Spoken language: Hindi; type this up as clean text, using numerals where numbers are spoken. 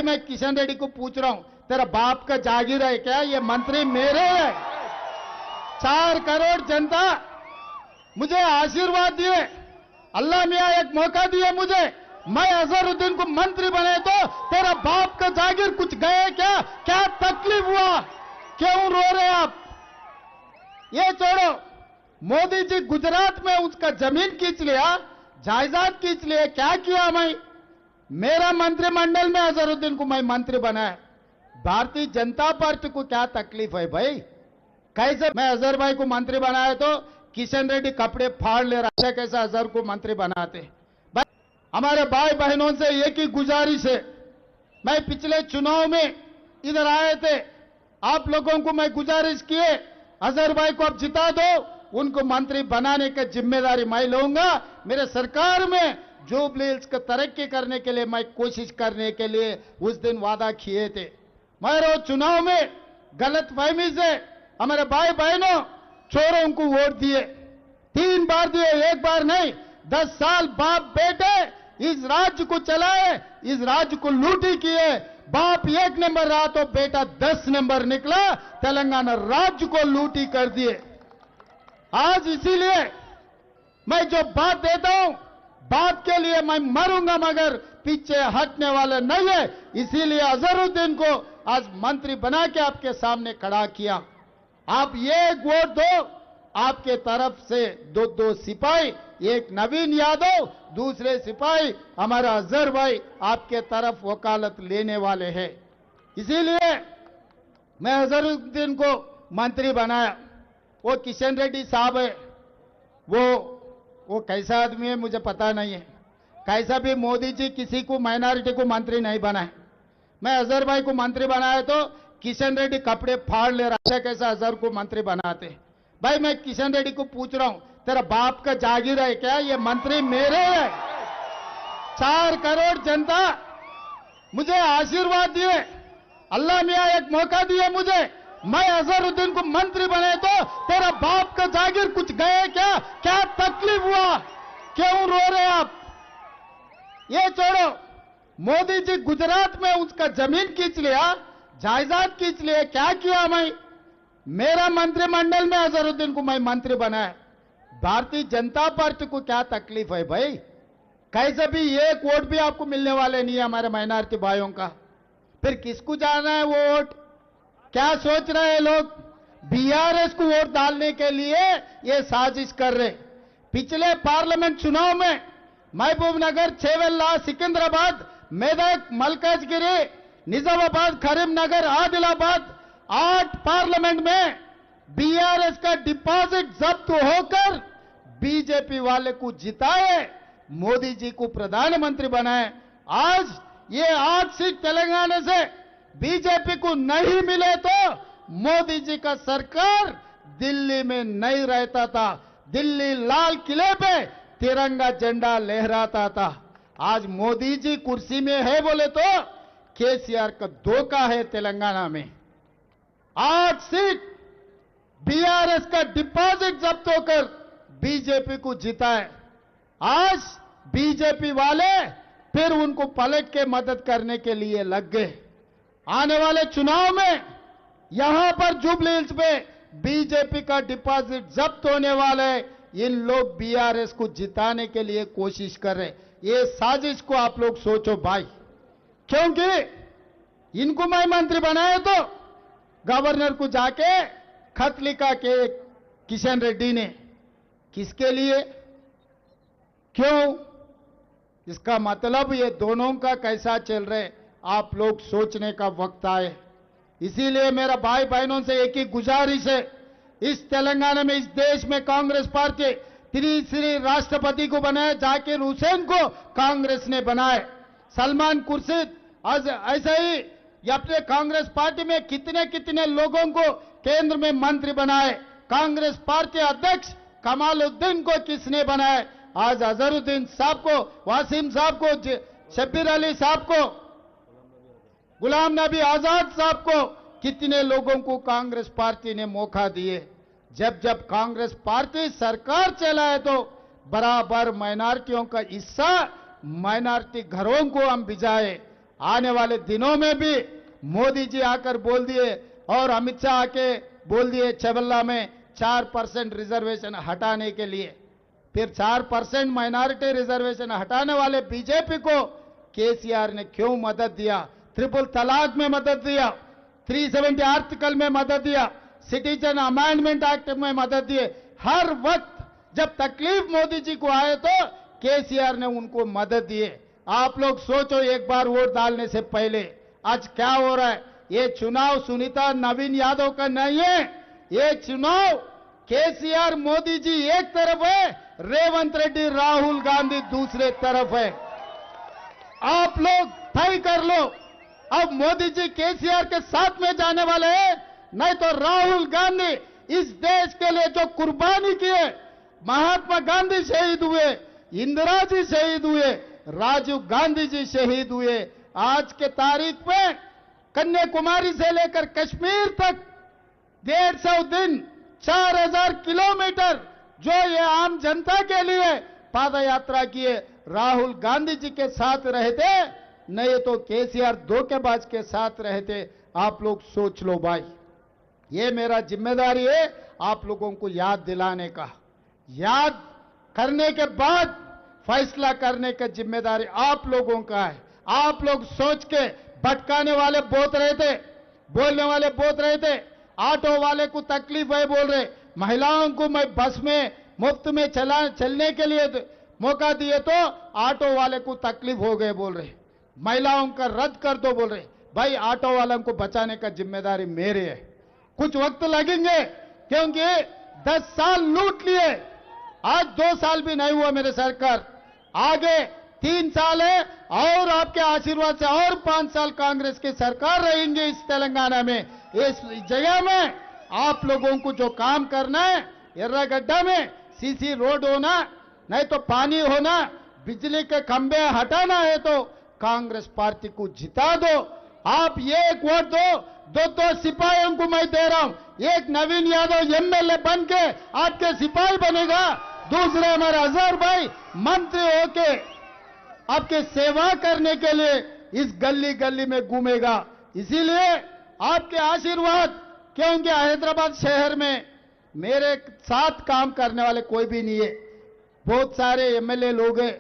मैं किशन रेड्डी को पूछ रहा हूं, तेरा बाप का जागीर है क्या? ये मंत्री मेरे हैं। 4 करोड़ जनता मुझे आशीर्वाद दिए, अल्लाह मियां एक मौका दिए मुझे, मैं अजहरुद्दीन को मंत्री बने तो तेरा बाप का जागीर कुछ गए क्या? क्या तकलीफ हुआ? क्यों रो रहे आप? ये छोड़ो, मोदी जी गुजरात में उसका जमीन खींच लिया, जायदाद खींच लिए, क्या किया? मैं मेरा मंत्रिमंडल में अजहरुद्दीन को मैं मंत्री बनाया। भारतीय जनता पार्टी को क्या तकलीफ है भाई? कैसे मैं अजहर भाई को मंत्री बनाया तो किशन रेड्डी कपड़े फाड़ ले रहा है, कैसे अजहर को मंत्री बनाते? भाई हमारे भाई बहनों से एक ही गुजारिश है, मैं पिछले चुनाव में इधर आए थे, आप लोगों को मैं गुजारिश किए अजहर भाई को अब जिता दो, उनको मंत्री बनाने की जिम्मेदारी मैं लूंगा। मेरे सरकार में जुबली हिल्स को तरक्की करने के लिए मैं कोशिश करने के लिए उस दिन वादा किए थे। मगर चुनाव में गलतफहमी से हमारे भाई बहनों चोरों को वोट दिए, 3 बार दिए, 1 बार नहीं। 10 साल बाप बेटे इस राज्य को चलाए, इस राज्य को लूटी किए। बाप 1 नंबर रहा तो बेटा 10 नंबर निकला, तेलंगाना राज्य को लूटी कर दिए। आज इसीलिए मैं जो बात देता हूं, बात के लिए मैं मरूंगा मगर पीछे हटने वाले नहीं है। इसीलिए अजहरुद्दीन को आज मंत्री बना के आपके सामने खड़ा किया। आप ये वोट दो, आपके तरफ से 2 सिपाही, एक नवीन यादव, दूसरे सिपाही हमारा अजहर भाई आपके तरफ वकालत लेने वाले हैं। इसीलिए मैं अजहरुद्दीन को मंत्री बनाया। वो किशन रेड्डी साहब है, वो कैसा आदमी है मुझे पता नहीं है। कैसा भी मोदी जी किसी को माइनॉरिटी को मंत्री नहीं बनाए। मैं अजहर भाई को मंत्री बनाया तो किशन रेड्डी कपड़े फाड़ ले रहा है, कैसा अजहर को मंत्री बनाते? भाई मैं किशन रेड्डी को पूछ रहा हूं, तेरा बाप का जागीर है क्या? ये मंत्री मेरे हैं। 4 करोड़ जनता मुझे आशीर्वाद दिए, अल्लाह मियां एक मौका दिए मुझे, मैं अजहरुद्दीन को मंत्री बने तो तेरा बाप का जागीर कुछ गए क्या? क्या तकलीफ हुआ? क्यों रो रहे आप? ये छोड़ो, मोदी जी गुजरात में उसका जमीन खींच लिया, जायदाद खींच लिए, क्या किया? मैं मेरा मंत्रिमंडल में अजहरुद्दीन को मैं मंत्री बनाया। भारतीय जनता पार्टी को क्या तकलीफ है भाई? कैसे भी 1 वोट भी आपको मिलने वाले नहीं है हमारे माइनॉरिटी भाइयों का। फिर किसको जाना है वो वोट? क्या सोच रहे हैं लोग? बीआरएस को वोट डालने के लिए ये साजिश कर रहे। पिछले पार्लियामेंट चुनाव में महबूबनगर, छेवेल्ला, सिकंदराबाद, मेदक, मलकाजगिरी, निजामाबाद, करीमनगर, आदिलाबाद 8 पार्लियामेंट में बीआरएस का डिपॉजिट जब्त होकर बीजेपी वाले को जिताए, मोदी जी को प्रधानमंत्री बनाए। आज ये 8 सीट तेलंगाना से बीजेपी को नहीं मिले तो मोदी जी का सरकार दिल्ली में नहीं रहता था, दिल्ली लाल किले पे तिरंगा झंडा लहराता था। आज मोदी जी कुर्सी में है बोले तो केसीआर का धोखा है। तेलंगाना में 8 सीट बीआरएस का डिपॉजिट जब्त होकर बीजेपी को जिताए। आज बीजेपी वाले फिर उनको पलट के मदद करने के लिए लग गए। आने वाले चुनाव में यहां पर जुबली हिल्स पे बीजेपी का डिपॉजिट जब्त होने वाले, इन लोग बीआरएस को जिताने के लिए कोशिश कर रहे। ये साजिश को आप लोग सोचो भाई, क्योंकि इनको मैं मंत्री बनाया तो गवर्नर को जाके खत लिखा के किशन रेड्डी ने, किसके लिए, क्यों? इसका मतलब ये दोनों का कैसा चल रहे आप लोग सोचने का वक्त आए। इसीलिए मेरा भाई बहनों से एक ही गुजारिश है, इस तेलंगाना में, इस देश में कांग्रेस पार्टी तीसरी राष्ट्रपति को बनाए, जाकिर हुसैन को कांग्रेस ने बनाए, सलमान खुर्शीद, आज ऐसे ही अपने कांग्रेस पार्टी में कितने कितने लोगों को केंद्र में मंत्री बनाए। कांग्रेस पार्टी अध्यक्ष कमालुद्दीन को किसने बनाए? आज अजहरुद्दीन साहब को, वासिम साहब को, शब्बीर अली साहब को, गुलाम नबी आजाद साहब को, कितने लोगों को कांग्रेस पार्टी ने मौका दिए। जब जब कांग्रेस पार्टी सरकार चलाए तो बराबर माइनॉरिटियों का हिस्सा, माइनॉरिटी घरों को हम भिजाए। आने वाले दिनों में भी मोदी जी आकर बोल दिए और अमित शाह आके बोल दिए चबल्ला में 4% रिजर्वेशन हटाने के लिए। फिर 4% माइनॉरिटी रिजर्वेशन हटाने वाले बीजेपी को केसीआर ने क्यों मदद दिया? ट्रिपल तलाक में मदद दिया, 370 आर्टिकल में मदद दिया, सिटीजन अमेंडमेंट एक्ट में मदद दिए। हर वक्त जब तकलीफ मोदी जी को आए तो केसीआर ने उनको मदद दिए। आप लोग सोचो एक बार वोट डालने से पहले आज क्या हो रहा है। ये चुनाव सुनीता नवीन यादव का नहीं है, ये चुनाव केसीआर मोदी जी एक तरफ है, रेवंत रेड्डी राहुल गांधी दूसरे तरफ है। आप लोग तय कर लो, अब मोदी जी केसीआर के साथ में जाने वाले हैं, नहीं तो राहुल गांधी इस देश के लिए जो कुर्बानी किए, महात्मा गांधी शहीद हुए, इंदिरा जी शहीद हुए, राजीव गांधी जी शहीद हुए। आज के तारीख में कन्याकुमारी से लेकर कश्मीर तक 150 दिन 4000 किलोमीटर जो ये आम जनता के लिए पाद यात्रा किए, राहुल गांधी जी के साथ रहते, नहीं तो केसीआर धोखेबाज के साथ रहते। आप लोग सोच लो भाई, ये मेरा जिम्मेदारी है आप लोगों को याद दिलाने का। याद करने के बाद फैसला करने का जिम्मेदारी आप लोगों का है। आप लोग सोच के, भटकाने वाले बहुत रहे थे, बोलने वाले बहुत रहे थे, ऑटो वाले को तकलीफ है बोल रहे, महिलाओं को मैं बस में मुफ्त में चलने के लिए मौका दिए तो ऑटो वाले को तकलीफ हो गए बोल रहे, महिलाओं का रद्द कर दो बोल रहे। भाई ऑटो वालों को बचाने का जिम्मेदारी मेरे है। कुछ वक्त लगेंगे क्योंकि 10 साल लूट लिए, आज 2 साल भी नहीं हुआ मेरे सरकार, आगे 3 साल है और आपके आशीर्वाद से और 5 साल कांग्रेस की सरकार रहेंगे इस तेलंगाना में। इस जगह में आप लोगों को जो काम करना है, एर्रागड्डा में सीसी रोड होना, नहीं तो पानी होना, बिजली के खंभे हटाना है तो कांग्रेस पार्टी को जिता दो। आप एक वोट दो, 2 सिपाहियों को मैं दे रहा हूं, एक नवीन यादव एमएलए बन के आपके सिपाही बनेगा, दूसरे हमारे अजहर भाई मंत्री होके आपके सेवा करने के लिए इस गली गली में घूमेगा। इसीलिए आपके आशीर्वाद, क्योंकि हैदराबाद शहर में मेरे साथ काम करने वाले कोई भी नहीं है, बहुत सारे एमएलए लोग हैं,